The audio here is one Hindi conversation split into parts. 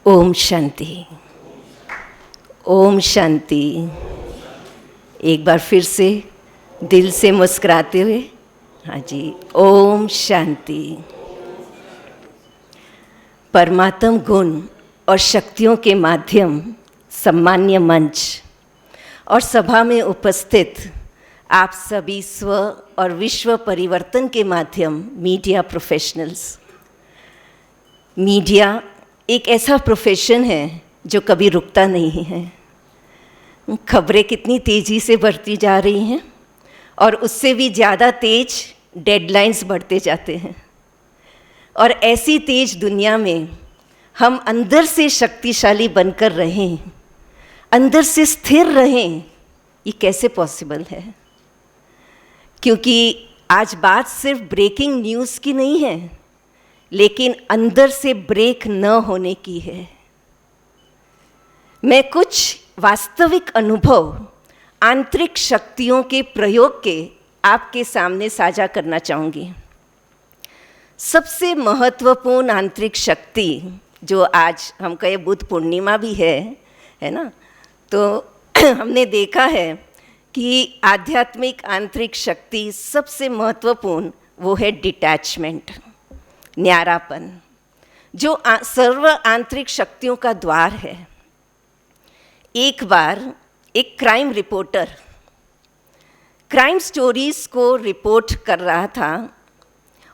ओम शांति। ओम शांति। एक बार फिर से दिल से मुस्कुराते हुए, हाँ जी, ओम शांति। परमात्म गुण और शक्तियों के माध्यम सम्मान्य मंच और सभा में उपस्थित आप सभी स्व और विश्व परिवर्तन के माध्यम मीडिया प्रोफेशनल्स। मीडिया एक ऐसा प्रोफेशन है जो कभी रुकता नहीं है। खबरें कितनी तेज़ी से बढ़ती जा रही हैं और उससे भी ज़्यादा तेज डेडलाइंस बढ़ते जाते हैं। और ऐसी तेज दुनिया में हम अंदर से शक्तिशाली बनकर रहें, अंदर से स्थिर रहें, ये कैसे पॉसिबल है? क्योंकि आज बात सिर्फ ब्रेकिंग न्यूज़ की नहीं है, लेकिन अंदर से ब्रेक न होने की है। मैं कुछ वास्तविक अनुभव आंतरिक शक्तियों के प्रयोग के आपके सामने साझा करना चाहूँगी। सबसे महत्वपूर्ण आंतरिक शक्ति जो आज हम कहें बुद्ध पूर्णिमा भी है ना, तो हमने देखा है कि आध्यात्मिक आंतरिक शक्ति सबसे महत्वपूर्ण वो है डिटैचमेंट, न्यारापन, जो सर्व आंतरिक शक्तियों का द्वार है। एक बार एक क्राइम रिपोर्टर क्राइम स्टोरीज को रिपोर्ट कर रहा था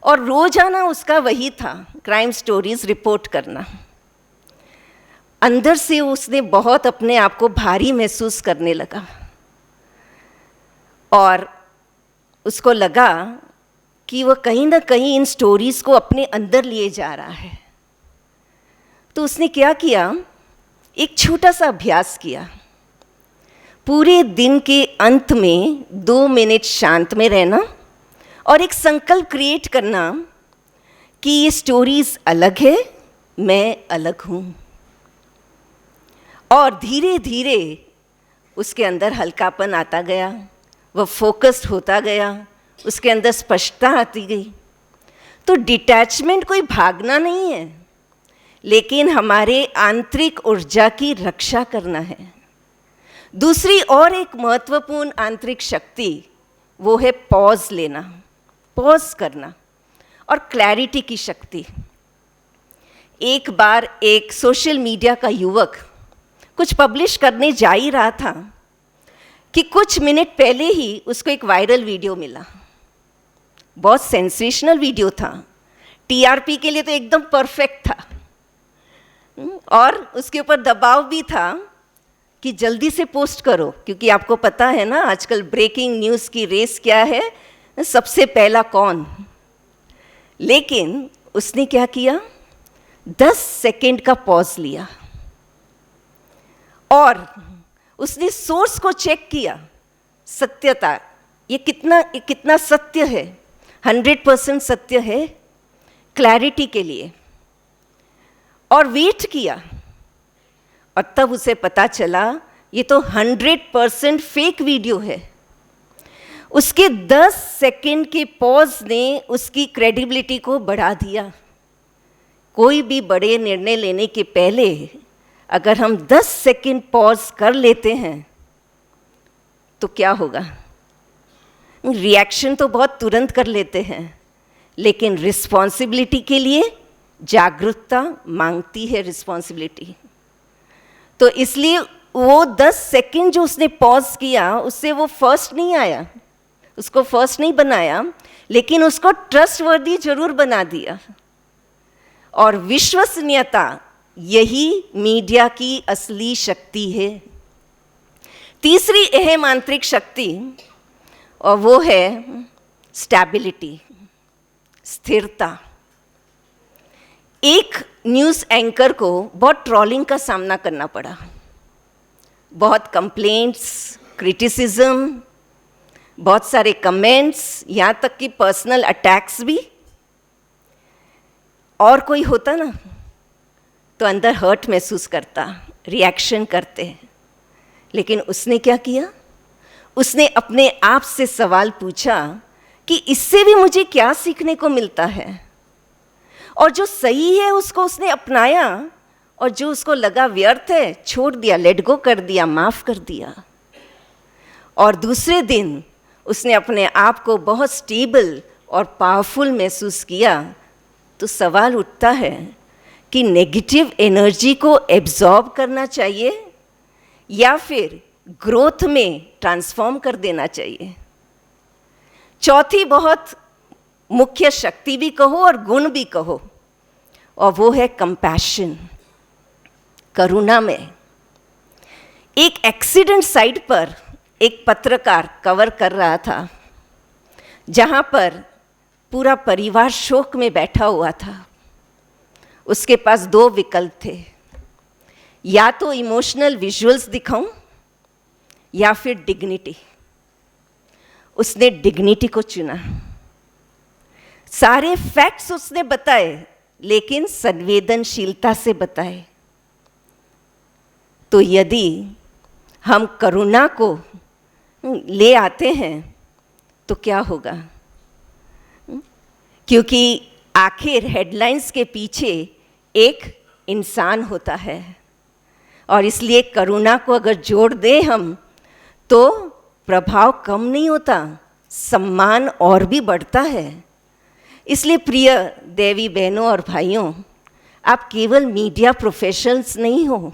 और रोजाना उसका वही था, क्राइम स्टोरीज रिपोर्ट करना। अंदर से उसने बहुत अपने आप को भारी महसूस करने लगा और उसको लगा कि वह कहीं ना कहीं इन स्टोरीज़ को अपने अंदर लिए जा रहा है। तो उसने क्या किया, एक छोटा सा अभ्यास किया। पूरे दिन के अंत में 2 मिनट शांत में रहना और एक संकल्प क्रिएट करना कि ये स्टोरीज़ अलग है, मैं अलग हूँ। और धीरे धीरे उसके अंदर हल्कापन आता गया, वह फोकस्ड होता गया, उसके अंदर स्पष्टता आती गई। तो डिटैचमेंट कोई भागना नहीं है, लेकिन हमारे आंतरिक ऊर्जा की रक्षा करना है। दूसरी और एक महत्वपूर्ण आंतरिक शक्ति वो है पॉज लेना, पॉज करना और क्लैरिटी की शक्ति। एक बार एक सोशल मीडिया का युवक कुछ पब्लिश करने जा ही रहा था कि कुछ मिनट पहले ही उसको एक वायरल वीडियो मिला। बहुत सेंसेशनल वीडियो था, टीआरपी के लिए तो एकदम परफेक्ट था और उसके ऊपर दबाव भी था कि जल्दी से पोस्ट करो, क्योंकि आपको पता है ना आजकल ब्रेकिंग न्यूज़ की रेस क्या है, सबसे पहला कौन। लेकिन उसने क्या किया, 10 सेकंड का पॉज लिया और उसने सोर्स को चेक किया, सत्यता, ये कितना सत्य है, 100% सत्य है, क्लैरिटी के लिए। और वेट किया और तब उसे पता चला ये तो 100% फेक वीडियो है। उसके 10 सेकंड के पॉज ने उसकी क्रेडिबिलिटी को बढ़ा दिया। कोई भी बड़े निर्णय लेने के पहले अगर हम 10 सेकंड पॉज कर लेते हैं तो क्या होगा? रिएक्शन तो बहुत तुरंत कर लेते हैं, लेकिन रिस्पॉन्सिबिलिटी के लिए जागरूकता मांगती है रिस्पॉन्सिबिलिटी। तो इसलिए वो 10 सेकंड जो उसने पॉज किया, उससे वो फर्स्ट नहीं आया, उसको फर्स्ट नहीं बनाया, लेकिन उसको ट्रस्टवर्दी जरूर बना दिया। और विश्वसनीयता, यही मीडिया की असली शक्ति है। तीसरी अहम आंतरिक शक्ति और वो है स्टेबिलिटी, स्थिरता। एक न्यूज़ एंकर को बहुत ट्रोलिंग का सामना करना पड़ा, बहुत कंप्लेंट्स, क्रिटिसिज्म, बहुत सारे कमेंट्स, यहाँ तक कि पर्सनल अटैक्स भी। और कोई होता ना तो अंदर हर्ट महसूस करता, रिएक्शन करते। लेकिन उसने क्या किया, उसने अपने आप से सवाल पूछा कि इससे भी मुझे क्या सीखने को मिलता है, और जो सही है उसको उसने अपनाया और जो उसको लगा व्यर्थ है छोड़ दिया, लेट गो कर दिया, माफ़ कर दिया। और दूसरे दिन उसने अपने आप को बहुत स्टेबल और पावरफुल महसूस किया। तो सवाल उठता है कि नेगेटिव एनर्जी को एब्जॉर्ब करना चाहिए या फिर ग्रोथ में ट्रांसफॉर्म कर देना चाहिए। चौथी बहुत मुख्य शक्ति भी कहो और गुण भी कहो, और वो है कंपैशन, करुणा में। एक एक्सीडेंट साइट पर एक पत्रकार कवर कर रहा था, जहाँ पर पूरा परिवार शोक में बैठा हुआ था। उसके पास दो विकल्प थे, या तो इमोशनल विजुअल्स दिखाऊं या फिर डिग्निटी। उसने डिग्निटी को चुना। सारे फैक्ट्स उसने बताए, लेकिन संवेदनशीलता से बताए। तो यदि हम करुणा को ले आते हैं तो क्या होगा? क्योंकि आखिर हेडलाइंस के पीछे एक इंसान होता है, और इसलिए करुणा को अगर जोड़ दें हम तो प्रभाव कम नहीं होता, सम्मान और भी बढ़ता है। इसलिए प्रिय देवी बहनों और भाइयों, आप केवल मीडिया प्रोफेशनल्स नहीं हो,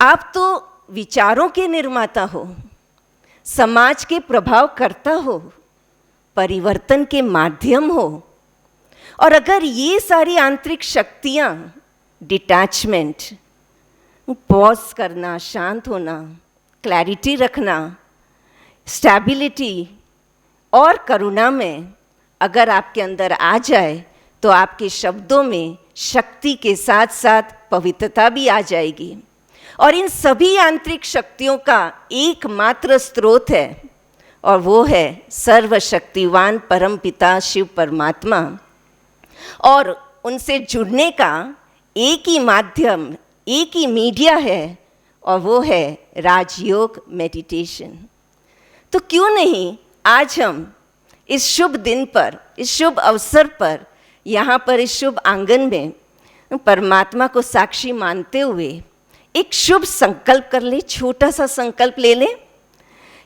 आप तो विचारों के निर्माता हो, समाज के प्रभावकर्ता हो, परिवर्तन के माध्यम हो। और अगर ये सारी आंतरिक शक्तियाँ, डिटैचमेंट, पॉज करना, शांत होना, क्लैरिटी रखना, स्टेबिलिटी और करुणा में अगर आपके अंदर आ जाए तो आपके शब्दों में शक्ति के साथ साथ पवित्रता भी आ जाएगी। और इन सभी आंतरिक शक्तियों का एकमात्र स्रोत है, और वो है सर्वशक्तिवान परमपिता शिव परमात्मा। और उनसे जुड़ने का एक ही माध्यम, एक ही मीडिया है, और वो है राजयोग मेडिटेशन। तो क्यों नहीं आज हम इस शुभ दिन पर, इस शुभ अवसर पर, यहाँ पर इस शुभ आंगन में परमात्मा को साक्षी मानते हुए एक शुभ संकल्प कर ले, छोटा सा संकल्प ले लें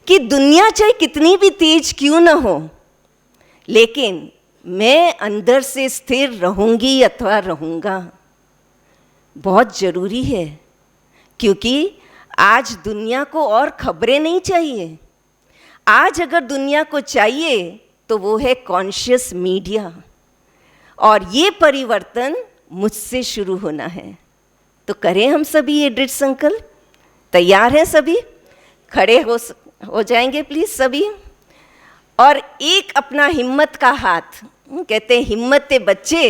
कि दुनिया चाहे कितनी भी तेज क्यों ना हो, लेकिन मैं अंदर से स्थिर रहूंगी अथवा रहूँगा। बहुत ज़रूरी है, क्योंकि आज दुनिया को और खबरें नहीं चाहिए। आज अगर दुनिया को चाहिए तो वो है कॉन्शियस मीडिया, और ये परिवर्तन मुझसे शुरू होना है। तो करें हम सभी ये दृढ़ संकल्प। तैयार हैं सभी? खड़े हो जाएंगे प्लीज़ सभी। और एक अपना हिम्मत का हाथ, कहते हैं हिम्मत बच्चे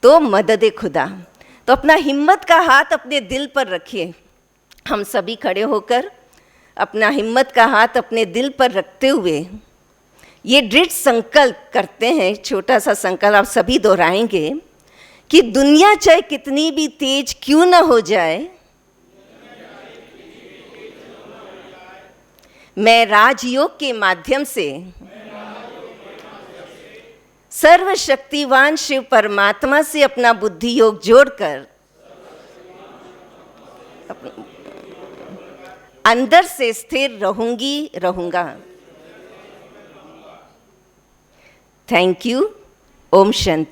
तो मदद खुदा, तो अपना हिम्मत का हाथ अपने दिल पर रखिए। हम सभी खड़े होकर अपना हिम्मत का हाथ अपने दिल पर रखते हुए ये दृढ़ संकल्प करते हैं। छोटा सा संकल्प आप सभी दोहराएंगे कि दुनिया चाहे कितनी भी तेज क्यों न हो जाए, मैं राजयोग के माध्यम से सर्वशक्तिवान शिव परमात्मा से अपना बुद्धि योग जोड़कर अंदर से स्थिर रहूंगी, रहूंगा। Thank you. ओम शांति।